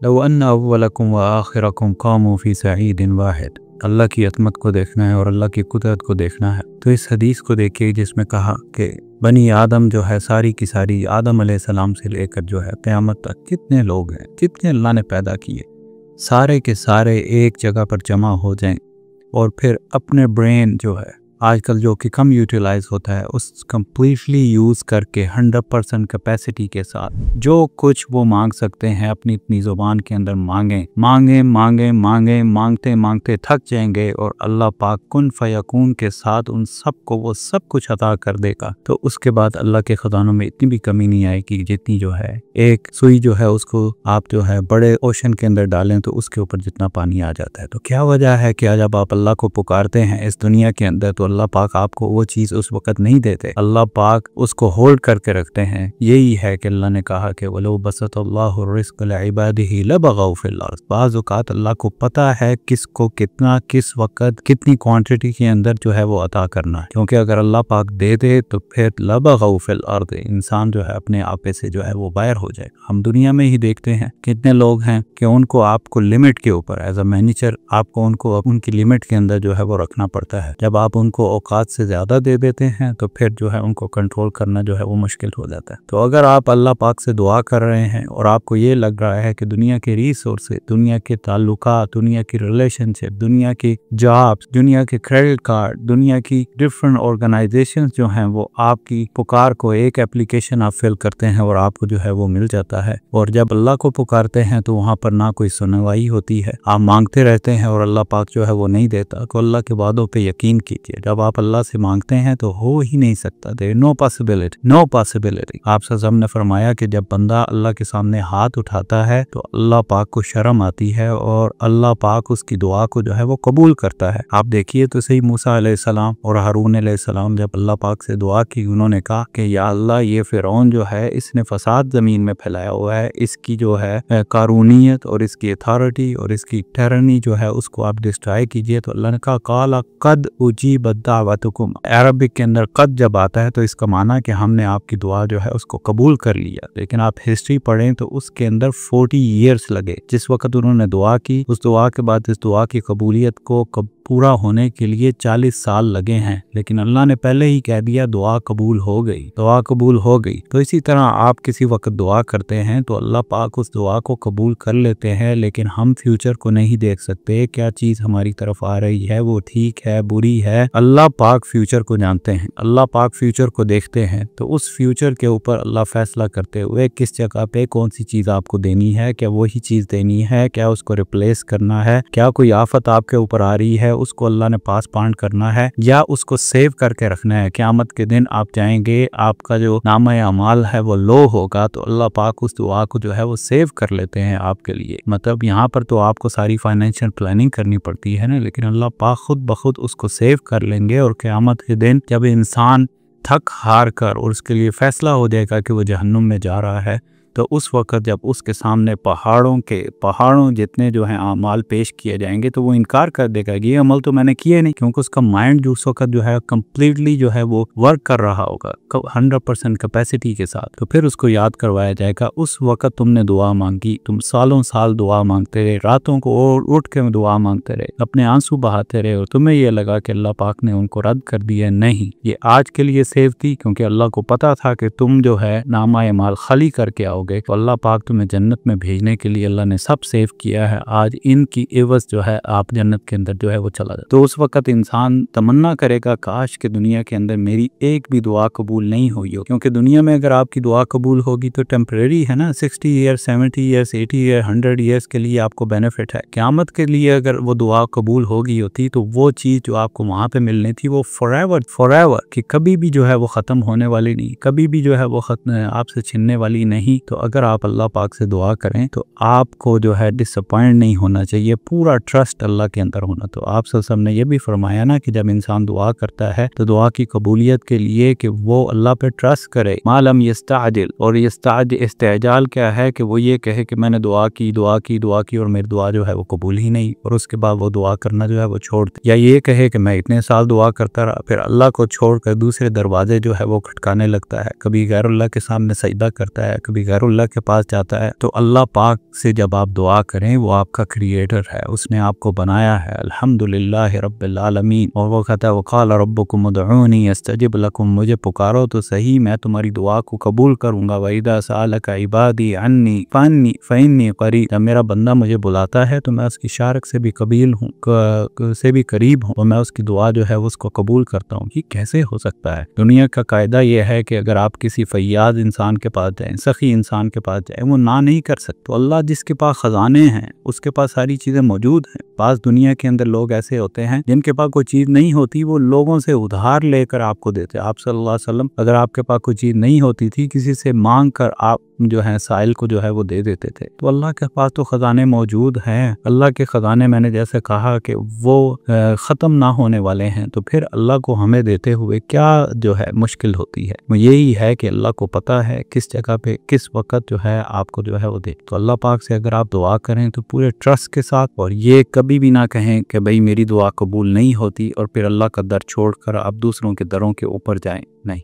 लौ अन्न अव्वलकुम व आखिरकुम कामू फी सईदिन वाहिद। अल्लाह की अज़मत को देखना है और अल्लाह की कुदरत को देखना है तो इस हदीस को देखिए जिसमें कहा कि बनी आदम जो है सारी की सारी आदम अलैहिस्सलाम से लेकर जो है क़यामत तक जितने लोग हैं, जितने अल्लाह ने पैदा किए, सारे के सारे एक जगह पर जमा हो जाएं और फिर अपने ब्रेन जो है आजकल जो कि कम यूटिलाइज होता है उस कम्प्लीटली यूज़ करके 100% कैपेसिटी के साथ जो कुछ वो मांग सकते हैं अपनी अपनी ज़ुबान के अंदर मांगें, मांगें मांगें मांगें, मांगते मांगते थक जाएंगे और अल्लाह पाक कुन फयकून के साथ उन सब को वो सब कुछ अता कर देगा। तो उसके बाद अल्लाह के ख़जानों में इतनी भी कमी नहीं आएगी जितनी जो है एक सुई जो है उसको आप जो है बड़े ओशन के अंदर डालें तो उसके ऊपर जितना पानी आ जाता है। तो क्या वजह है कि जब आप अल्लाह को पुकारते हैं इस दुनिया के अंदर तो अल्लाह पाक आपको वो चीज़ उस वक़्त नहीं देते, अल्लाह पाक उसको होल्ड करके रखते हैं। यही है कि अल्लाह ने कहा कि वलो बसतल्लाहु रिज़्क़ लिइबादिही लबग़ौ फ़िल अर्ज़। बाज़ औक़ात अल्लाह को पता है किसको कितना किस वक़्त कितनी क्वांटिटी के अंदर जो है वो अता करना है, क्योंकि अगर अल्लाह पाक दे दे तो फिर लबग़ौ फ़िल अर्ज़, इंसान जो है अपने आपे से जो है वो बाहर हो जाएगा। हम दुनिया में ही देखते हैं कितने लोग हैं कि उनको आपको लिमिट के ऊपर एज अ मैनेजर आपको उनको उनकी लिमिट के अंदर जो है वो रखना पड़ता है। जब आप उनको औकात से ज़्यादा दे देते हैं तो फिर जो है उनको कंट्रोल करना जो है वो मुश्किल हो जाता है। तो अगर आप अल्लाह पाक से दुआ कर रहे हैं और आपको ये लग रहा है कि दुनिया के रिसोर्सेज, दुनिया के ताल्लुकात, दुनिया की रिलेशनशिप, दुनिया की जॉब्स, दुनिया के क्रेडिट कार्ड, दुनिया की डिफरेंट ऑर्गेनाइजेशंस जो हैं वो आपकी पुकार को एक एप्लीकेशन आप फिल करते हैं और आपको जो है वो मिल जाता है। और जब अल्लाह को पुकारते हैं तो वहाँ पर ना कोई सुनवाई होती है, आप मांगते रहते हैं और अल्लाह पाक जो है वो नहीं देता। तो अल्लाह के वादों पे यकीन कीजिए, जब आप अल्लाह से मांगते हैं तो हो ही नहीं सकता। There no possibility, no possibility. आप सल्लल्लाहु ने फरमाया कि जब बंदा अल्लाह के सामने हाथ उठाता है तो अल्लाह पाक को शर्म आती है और अल्लाह पाक उसकी दुआ को जो है वो कबूल करता है। आप देखिए तो सही मूसा अलैहिस्सलाम और हारून अलैहिस्सलाम जब अल्लाह पाक से दुआ की, उन्होंने कहा कि या अल्लाह ये फ़िरौन जो है इसने फसाद ज़मीन में फैलाया हुआ है, इसकी जो है कारूनियत और इसकी अथॉरिटी और इसकी टैरनी जो है उसको आप डिस्ट्रॉय कीजिए। तो अल्लाह ने कहा काला कद उजीबत दावतुकुम। अरबिक के अंदर कद जब आता है तो इसका माना कि हमने आपकी दुआ जो है उसको कबूल कर लिया। लेकिन आप हिस्ट्री पढ़ें तो उसके अंदर 40 ईयर्स लगे। जिस वक्त उन्होंने दुआ की उस दुआ के बाद इस दुआ की कबूलियत को पूरा होने के लिए 40 साल लगे हैं, लेकिन अल्लाह ने पहले ही कह दिया दुआ कबूल हो गई, दुआ कबूल हो गई। तो इसी तरह आप किसी वक्त दुआ करते हैं तो अल्लाह पाक उस दुआ को कबूल कर लेते हैं, लेकिन हम फ्यूचर को नहीं देख सकते क्या चीज़ हमारी तरफ आ रही है, वो ठीक है बुरी है। अल्लाह पाक फ्यूचर को जानते हैं, अल्लाह पाक फ्यूचर को देखते हैं। तो उस फ्यूचर के ऊपर अल्लाह फैसला करते हुए किस जगह पे कौन सी चीज़ आपको देनी है, क्या वही चीज़ देनी है, क्या उसको रिप्लेस करना है, क्या कोई आफत आपके ऊपर आ रही है उसको अल्लाह ने पास पांड करना है या उसको सेव करके रखना है। क़यामत के दिन आप जाएंगे, आपका जो नामा अमाल है वो लो होगा तो अल्लाह पाक उस दुआ को जो है वो सेव कर लेते हैं आपके लिए। मतलब यहाँ पर तो आपको सारी फाइनेंशियल प्लानिंग करनी पड़ती है ना, लेकिन अल्लाह पाक खुद ब खुद उसको सेव कर लेंगे। और क़यामत के दिन जब इंसान थक हार कर और उसके लिए फैसला हो जाएगा कि वो जहन्नुम में जा रहा है, तो उस वक़्त जब उसके सामने पहाड़ों जितने जो हैं अमाल पेश किए जाएंगे तो वो इनकार कर देगा कि ये अमल तो मैंने किए नहीं, क्योंकि उसका माइंड जो उस वक़्त जो है कम्प्लीटली जो है वो वर्क कर रहा होगा 100% कैपेसिटी के साथ। तो फिर उसको याद करवाया जाएगा उस वक़्त तुमने दुआ मांगी, तुम सालों साल दुआ मांगते रहे, रातों को और उठ के दुआ मांगते रहे, अपने आंसू बहाते रहे और तुम्हें ये लगा कि अल्लाह पाक ने उनको रद्द कर दिया। नहीं, ये आज के लिए सेव थी क्योंकि अल्लाह को पता था कि तुम जो है नामा अमाल खाली करके आओ। तो अल्लाह पाक तुम्हें जन्नत में भेजने के लिए अल्लाह ने सब सेव किया है। आज इनकी एवज जो है आप जन्नत के अंदर जो है वो चला जाए। तो उस वक्त इंसान तमन्ना करेगा काश के दुनिया के अंदर मेरी एक भी दुआ कबूल नहीं हुई हो, क्योंकि दुनिया में अगर आपकी दुआ कबूल होगी तो टेम्परेरी है ना, 60 ईयर्स 70 ईयर्स 80 ईयर 100 ईयर्स के लिए आपको बेनिफिट है। क़यामत के लिए अगर वो दुआ कबूल होगी होती तो वो चीज़ जो आपको वहाँ पे मिलनी थी वो फॉरएवर कि कभी भी जो है वो ख़त्म होने वाली नहीं, कभी भी जो है वो आपसे छिनने वाली नहीं। तो अगर आप अल्लाह पाक से दुआ करें तो आपको जो है डिसअपॉइंट नहीं होना चाहिए, पूरा ट्रस्ट अल्लाह के अंदर होना। तो आप सब ने ये भी फरमाया ना कि जब इंसान दुआ करता है तो दुआ की कबूलियत के लिए कि वो अल्लाह पे ट्रस्ट करे, मालम यस्ताजिल। और इस्तेजाल क्या है कि वो ये कहे कि मैंने दुआ की और मेरी दुआ जो है वो कबूल ही नहीं, और उसके बाद वो दुआ करना जो है वो छोड़ दे। या ये कहे कि मैं इतने साल दुआ करता रहा, फिर अल्लाह को छोड़कर दूसरे दरवाजे जो है वो खटकाने लगता है, कभी गैर अल्लाह के सामने सजदा करता है, कभी गैर गैरुल्लाह के पास जाता है, तो अल्लाह पाक से जब आप दुआ करें, वो आपका क्रिएटर है, उसने आपको बनाया है। अल्हम्दुलिल्लाह रब्बिल आलमीन। और वो कहता है वक़ाल रब्बुकुम उदऊनी अस्तजिब लकुम, मुझे पुकारो तो सही, मैं तुम्हारी दुआ को कबूल करूँगा। व इज़ा सअलका इबादी अन्नी फ़इन्नी क़रीब, जब मेरा बंदा मुझे बुलाता है तो मैं उसकी शारक से भी कबील हूँ, से भी करीब हूँ, और मैं उसकी दुआ जो है उसको कबूल करता हूँ। ये कैसे हो सकता है? दुनिया का कायदा ये है कि अगर आप किसी फैयाज इंसान के पास जाएं, सखी इंसान के पास जाएं, वो ना नहीं कर सकते। तो अल्लाह जिसके पास खजाने हैं, उसके पास सारी चीज़ें मौजूद हैं। पास दुनिया के अंदर लोग ऐसे होते हैं जिनके पास कोई चीज़ नहीं होती, वो लोगों से उधार लेकर आपको देते। आप सल्लल्लाहु अलैहि वसल्लम अगर आपके पास कोई चीज़ नहीं होती थी, किसी से मांग कर आप जो है साइल को जो है वो दे देते थे। तो अल्लाह के पास तो खजाने मौजूद हैं। अल्लाह के खजाने, मैंने जैसे कहा कि वो ख़त्म ना होने वाले हैं, तो फिर अल्लाह को हमें देते हुए क्या जो है मुश्किल होती है। वो यही है कि अल्लाह को पता है किस जगह पे किस वक्त जो है आपको जो है वो दे। तो अल्लाह पाक से अगर आप दुआ करें तो पूरे ट्रस्ट के साथ, और ये कभी भी ना कहें कि भाई मेरी दुआ कबूल नहीं होती और फिर अल्लाह का दर छोड़कर आप दूसरों के दरों के ऊपर जाएं। नहीं,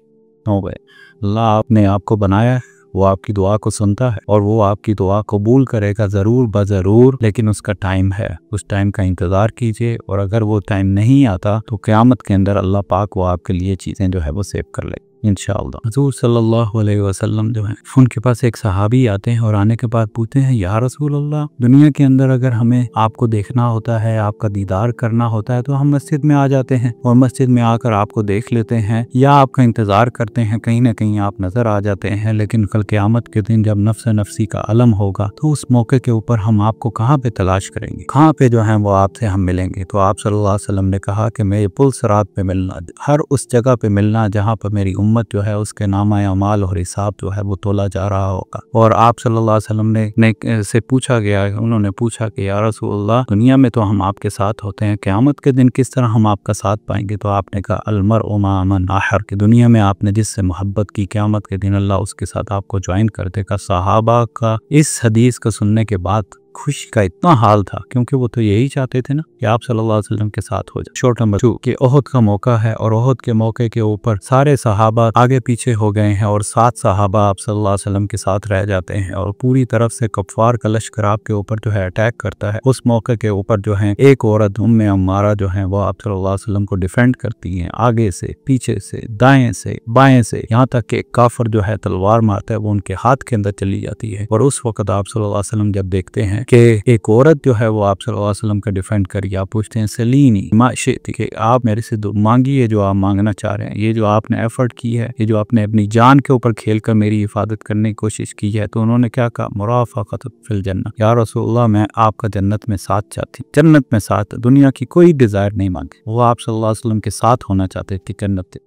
नो वे। अल्लाह आपने आपको बनाया है, वो आपकी दुआ को सुनता है और वो आपकी दुआ कबूल करेगा ज़रूर ज़रूर, लेकिन उसका टाइम है। उस टाइम का इंतज़ार कीजिए, और अगर वो टाइम नहीं आता तो क़यामत के अंदर अल्लाह पाक वो आपके लिए चीज़ें जो है वो सेव कर ले इंशाअल्लाह। हुज़ूर सल्लल्लाहु अलैहि वसल्लम जो है, उनके पास एक सहाबी आते हैं और आने के बाद पूछते हैं, या रसूल अल्लाह, दुनिया के अंदर अगर हमें आपको देखना होता है, आपका दीदार करना होता है, तो हम मस्जिद में आ जाते हैं और मस्जिद में आकर आपको देख लेते हैं या आपका इंतज़ार करते हैं, कहीं ना कहीं आप नज़र आ जाते हैं। लेकिन कल क़यामत के दिन जब नफ्स नफ्सी का अलम होगा, तो उस मौके के ऊपर हम आपको कहाँ पे तलाश करेंगे, कहाँ पे जो है वो आपसे हम मिलेंगे? तो आप सल्लल्लाहु अलैहि वसल्लम ने कहा कि मैं पुल सिरात पे मिलना, हर उस जगह पे मिलना जहाँ पर मेरी उम्मत जो है उसके नामा अमाल और हिसाब जो है वो तोला जा रहा होगा। और आप सल्लल्लाहु अलैहि वसल्लम ने से पूछा गया, उन्होंने पूछा कि या रसूलल्लाह, दुनिया में तो हम आपके साथ होते हैं, क़यामत के दिन किस तरह हम आपका साथ पाएंगे? तो आपने कहा अलमरउ मा मन आहर, कि दुनिया में आपने जिससे मोहब्बत की, क़यामत के दिन अल्लाह उसके साथ आपको ज्वाइन कर देगा। सहाबा का इस हदीस को सुनने के बाद खुशी का इतना हाल था, क्योंकि वो तो यही चाहते थे ना कि आप सल्लल्लाहु अलैहि वसल्लम के साथ हो जाए। शॉर्ट नंबर 2 कि ओहद का मौका है, और ओहद के मौके के ऊपर सारे सहाबा आगे पीछे हो गए हैं और 7 सहाबा आप सल्लल्लाहु अलैहि वसल्लम के साथ रह जाते हैं, और पूरी तरफ से कफ़ार का लश्कर आपके ऊपर जो है अटैक करता है। उस मौके के ऊपर जो है एक औरत उम्मे अम्मारा जो है वो आप सल्लल्लाहु अलैहि वसल्लम को डिफेंड करती हैं, आगे से, पीछे से, दाएं से, बाएं से, यहाँ तक कि एक काफिर जो है तलवार मारता है, वो उनके हाथ के अंदर चली जाती है। और उस वक्त आप सल्लल्लाहु अलैहि वसल्लम जब देखते हैं कि एक औरत जो है वो आप सल्लल्लाहु अलैहि वसल्लम का डिफेंड करी, आप पूछते हैं सलीनी मा शि'ति, कि आप मेरे से मांगिए जो आप मांगना चाह रहे हैं। ये जो आपने एफर्ट की है, ये जो आपने अपनी जान के ऊपर खेल कर मेरी हिफाजत करने की कोशिश की है। तो उन्होंने क्या कहा, मुराफ़क़त फिल जन्नत, या रसूलल्लाह, मैं आपका जन्नत में साथ चाहती, जन्नत में साथ, दुनिया की कोई डिज़ायर नहीं मांगी। वो आप सल्लल्लाहु अलैहि वसल्लम के साथ होना चाहते थे जन्नत।